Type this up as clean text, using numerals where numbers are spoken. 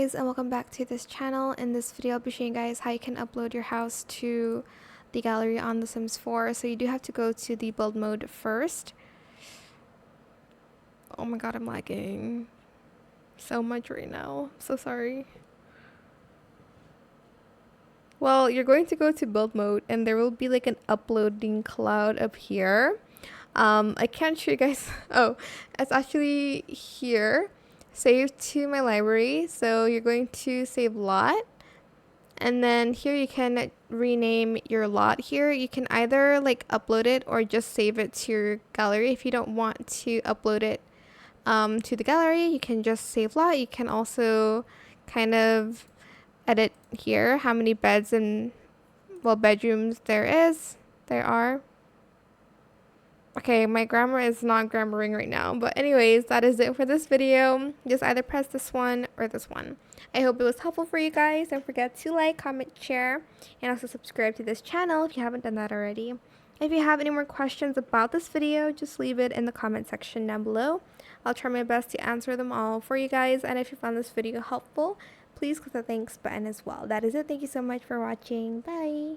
guys, and welcome back to this channel. In this video I'll be showing you guys how you can upload your house to the gallery on The Sims 4. So you do have to go to the build mode first. Oh my god, I'm lagging so much right now. So sorry. Well, you're going to go to build mode and there will be like an uploading cloud up here. I can't show you guys. Oh, it's actually here. Save to my library. So you're going to save lot. And then here you can rename your lot here. You can either like upload it or just save it to your gallery. If you don't want to upload it to the gallery, you can just save lot. You can also kind of edit here how many beds and bedrooms there are. Okay, my grammar is not grammaring right now, but anyways, that is it for this video. Just either press this one or this one. I hope it was helpful for you guys. Don't forget to like, comment, share, and also subscribe to this channel if you haven't done that already. If you have any more questions about this video, just leave it in the comment section down below. I'll try my best to answer them all for you guys, and if you found this video helpful, please click the thanks button as well. That is it. Thank you so much for watching. Bye!